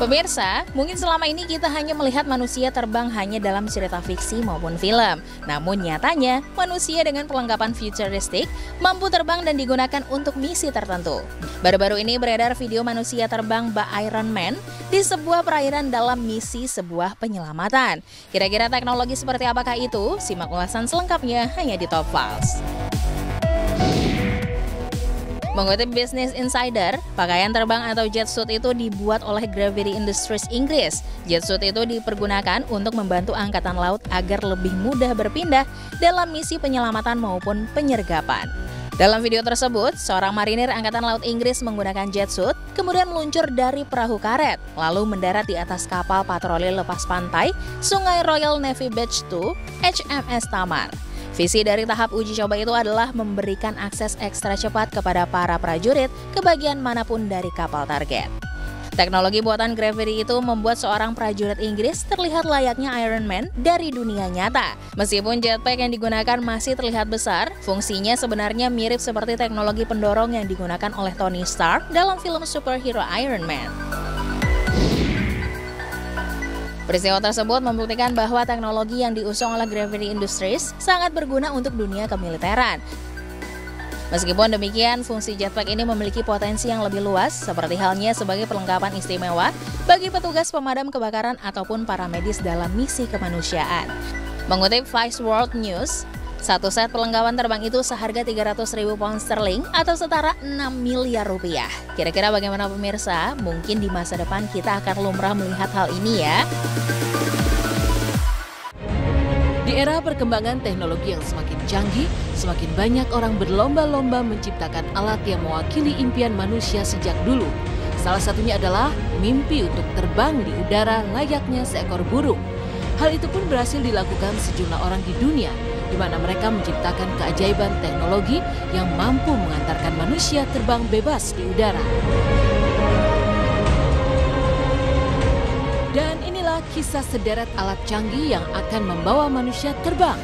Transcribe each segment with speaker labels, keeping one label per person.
Speaker 1: Pemirsa, mungkin selama ini kita hanya melihat manusia terbang hanya dalam cerita fiksi maupun film. Namun nyatanya, manusia dengan perlengkapan futuristik mampu terbang dan digunakan untuk misi tertentu. Baru-baru ini beredar video manusia terbang bak Iron Man di sebuah perairan dalam misi sebuah penyelamatan. Kira-kira teknologi seperti apakah itu? Simak ulasan selengkapnya hanya di Top Files. Mengutip Business Insider, pakaian terbang atau jet suit itu dibuat oleh Gravity Industries Inggris. Jet suit itu dipergunakan untuk membantu angkatan laut agar lebih mudah berpindah dalam misi penyelamatan maupun penyergapan. Dalam video tersebut, seorang marinir angkatan laut Inggris menggunakan jet suit, kemudian meluncur dari perahu karet, lalu mendarat di atas kapal patroli lepas pantai Sungai Royal Navy Batch 2 HMS Tamar. Visi dari tahap uji coba itu adalah memberikan akses ekstra cepat kepada para prajurit ke bagian manapun dari kapal target. Teknologi buatan Gravity itu membuat seorang prajurit Inggris terlihat layaknya Iron Man dari dunia nyata. Meskipun jetpack yang digunakan masih terlihat besar, fungsinya sebenarnya mirip seperti teknologi pendorong yang digunakan oleh Tony Stark dalam film superhero Iron Man. Peristiwa tersebut membuktikan bahwa teknologi yang diusung oleh Gravity Industries sangat berguna untuk dunia kemiliteran. Meskipun demikian, fungsi jetpack ini memiliki potensi yang lebih luas, seperti halnya sebagai perlengkapan istimewa bagi petugas pemadam kebakaran ataupun para medis dalam misi kemanusiaan. Mengutip Vice World News, satu set perlengkapan terbang itu seharga 300.000 pound sterling atau setara 6 miliar rupiah. Kira-kira bagaimana pemirsa? Mungkin di masa depan kita akan lumrah melihat hal ini ya.
Speaker 2: Di era perkembangan teknologi yang semakin canggih, semakin banyak orang berlomba-lomba menciptakan alat yang mewakili impian manusia sejak dulu. Salah satunya adalah mimpi untuk terbang di udara layaknya seekor burung. Hal itu pun berhasil dilakukan sejumlah orang di dunia, di mana mereka menciptakan keajaiban teknologi yang mampu mengantarkan manusia terbang bebas di udara. Dan inilah kisah sederet alat canggih yang akan membawa manusia terbang.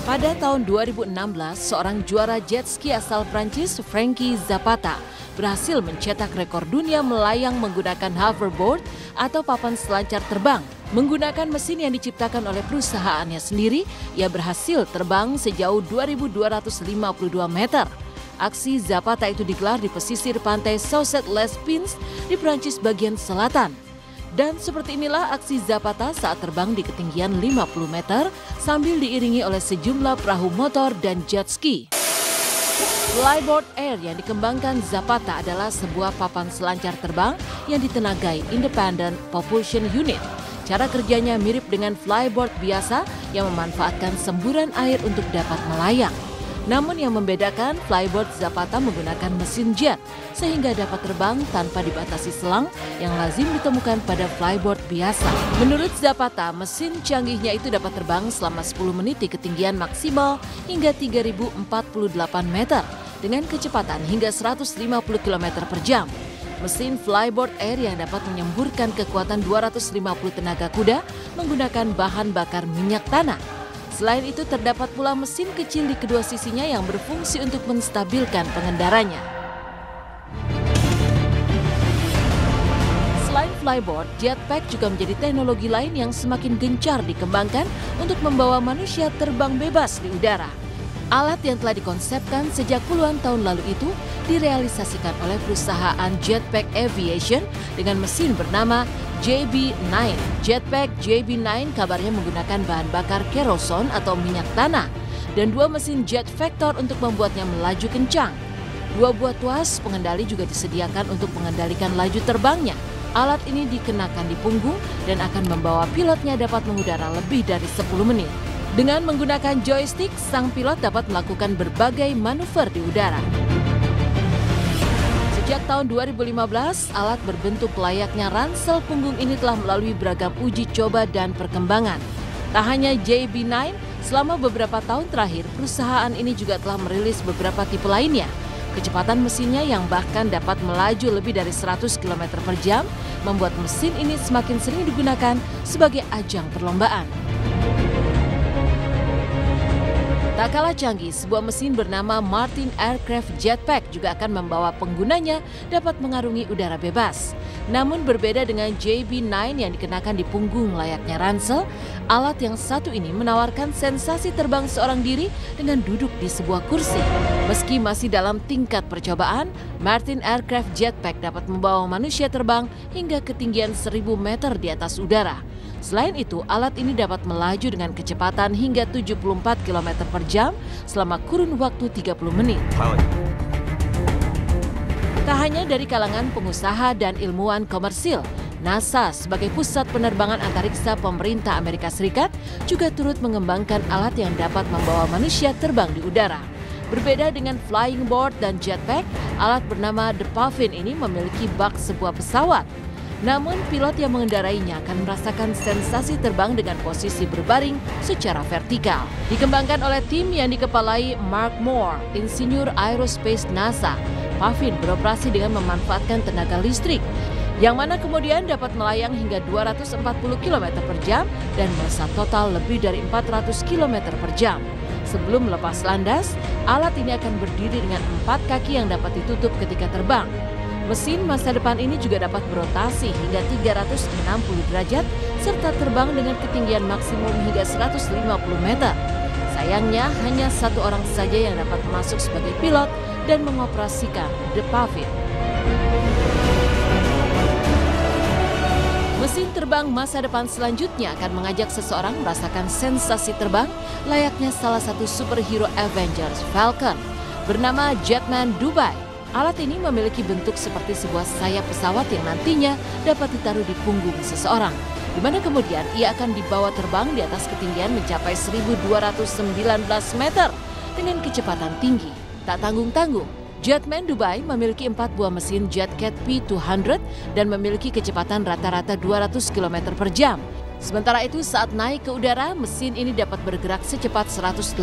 Speaker 2: Pada tahun 2016, seorang juara jet ski asal Prancis, Frankie Zapata, berhasil mencetak rekor dunia melayang menggunakan hoverboard atau papan selancar terbang. Menggunakan mesin yang diciptakan oleh perusahaannya sendiri, ia berhasil terbang sejauh 2.252 meter. Aksi Zapata itu digelar di pesisir pantai Sauzet-les-Pins di Prancis bagian selatan. Dan seperti inilah aksi Zapata saat terbang di ketinggian 50 meter sambil diiringi oleh sejumlah perahu motor dan jet ski. Flyboard Air yang dikembangkan Zapata adalah sebuah papan selancar terbang yang ditenagai Independent Propulsion Unit. Cara kerjanya mirip dengan flyboard biasa yang memanfaatkan semburan air untuk dapat melayang. Namun yang membedakan, flyboard Zapata menggunakan mesin jet sehingga dapat terbang tanpa dibatasi selang yang lazim ditemukan pada flyboard biasa. Menurut Zapata, mesin canggihnya itu dapat terbang selama 10 menit di ketinggian maksimal hingga 3.048 meter dengan kecepatan hingga 150 km per jam. Mesin Flyboard Air yang dapat menyemburkan kekuatan 250 tenaga kuda menggunakan bahan bakar minyak tanah. Selain itu terdapat pula mesin kecil di kedua sisinya yang berfungsi untuk menstabilkan pengendaranya. Selain flyboard, jetpack juga menjadi teknologi lain yang semakin gencar dikembangkan untuk membawa manusia terbang bebas di udara. Alat yang telah dikonsepkan sejak puluhan tahun lalu itu direalisasikan oleh perusahaan Jetpack Aviation dengan mesin bernama JB9. Jetpack JB9 kabarnya menggunakan bahan bakar keroson atau minyak tanah dan 2 mesin jet vector untuk membuatnya melaju kencang. 2 buah tuas pengendali juga disediakan untuk mengendalikan laju terbangnya. Alat ini dikenakan di punggung dan akan membawa pilotnya dapat mengudara lebih dari 10 menit. Dengan menggunakan joystick, sang pilot dapat melakukan berbagai manuver di udara. Sejak tahun 2015, alat berbentuk layaknya ransel punggung ini telah melalui beragam uji coba dan perkembangan. Tak hanya JB9, selama beberapa tahun terakhir, perusahaan ini juga telah merilis beberapa tipe lainnya. Kecepatan mesinnya yang bahkan dapat melaju lebih dari 100 km per jam, membuat mesin ini semakin sering digunakan sebagai ajang perlombaan. Tak kalah canggih, sebuah mesin bernama Martin Aircraft Jetpack juga akan membawa penggunanya dapat mengarungi udara bebas. Namun berbeda dengan JB9 yang dikenakan di punggung layaknya ransel, alat yang satu ini menawarkan sensasi terbang seorang diri dengan duduk di sebuah kursi. Meski masih dalam tingkat percobaan, Martin Aircraft Jetpack dapat membawa manusia terbang hingga ketinggian 1000 meter di atas udara. Selain itu, alat ini dapat melaju dengan kecepatan hingga 74 km per jam selama kurun waktu 30 menit. Tak hanya dari kalangan pengusaha dan ilmuwan komersil, NASA sebagai pusat penerbangan antariksa pemerintah Amerika Serikat juga turut mengembangkan alat yang dapat membawa manusia terbang di udara. Berbeda dengan flying board dan jetpack, alat bernama The Puffin ini memiliki bak sebuah pesawat. Namun pilot yang mengendarainya akan merasakan sensasi terbang dengan posisi berbaring secara vertikal. Dikembangkan oleh tim yang dikepalai Mark Moore, insinyur aerospace NASA, Puffin beroperasi dengan memanfaatkan tenaga listrik, yang mana kemudian dapat melayang hingga 240 km per jam dan melesat total lebih dari 400 km per jam. Sebelum lepas landas, alat ini akan berdiri dengan 4 kaki yang dapat ditutup ketika terbang. Mesin masa depan ini juga dapat berotasi hingga 360 derajat serta terbang dengan ketinggian maksimum hingga 150 meter. Sayangnya hanya satu orang saja yang dapat masuk sebagai pilot dan mengoperasikan The Puffin. Mesin terbang masa depan selanjutnya akan mengajak seseorang merasakan sensasi terbang layaknya salah satu superhero Avengers, Falcon, bernama Jetman Dubai. Alat ini memiliki bentuk seperti sebuah sayap pesawat yang nantinya dapat ditaruh di punggung seseorang, di mana kemudian ia akan dibawa terbang di atas ketinggian mencapai 1219 meter dengan kecepatan tinggi. Tak tanggung-tanggung, Jetman Dubai memiliki 4 buah mesin JetCat P200 dan memiliki kecepatan rata-rata 200 km per jam. Sementara itu saat naik ke udara, mesin ini dapat bergerak secepat 180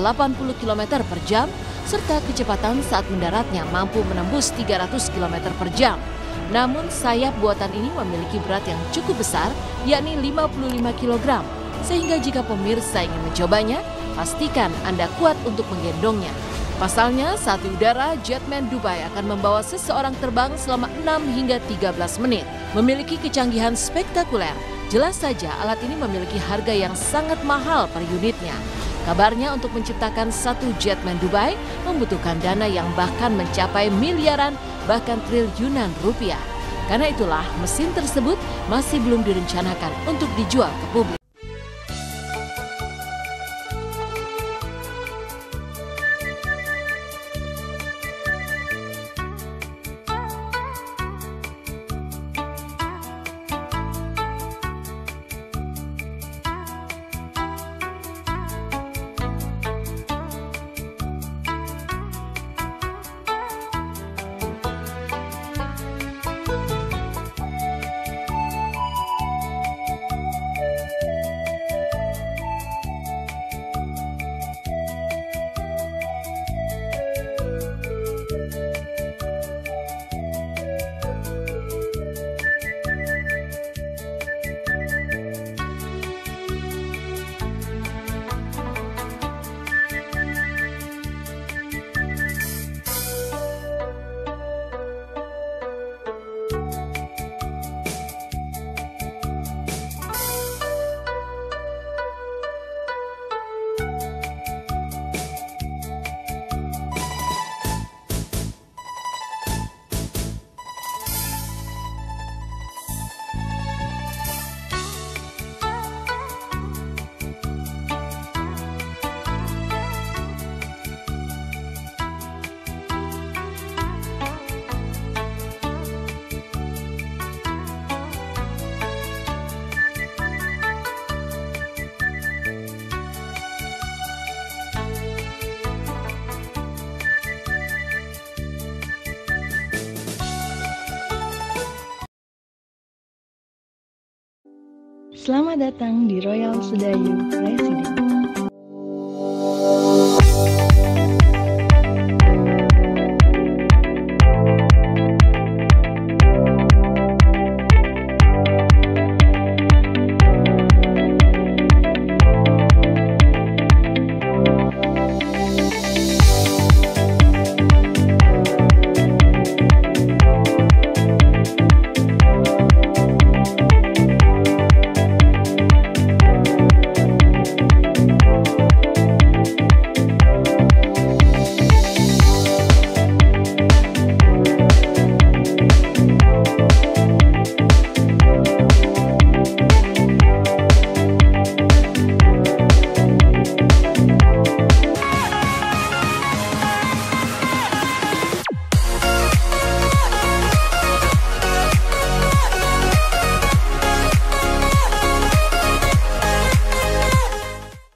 Speaker 2: km per jam, serta kecepatan saat mendaratnya mampu menembus 300 km per jam. Namun sayap buatan ini memiliki berat yang cukup besar, yakni 55 kg, sehingga jika pemirsa ingin mencobanya, pastikan Anda kuat untuk menggendongnya. Pasalnya, saat di udara, Jetman Dubai akan membawa seseorang terbang selama 6 hingga 13 menit. Memiliki kecanggihan spektakuler, jelas saja alat ini memiliki harga yang sangat mahal per unitnya. Kabarnya untuk menciptakan satu Jetman Dubai membutuhkan dana yang bahkan mencapai miliaran bahkan triliunan rupiah. Karena itulah mesin tersebut masih belum direncanakan untuk dijual ke publik.
Speaker 3: Selamat datang di Royal Sedayu Residence.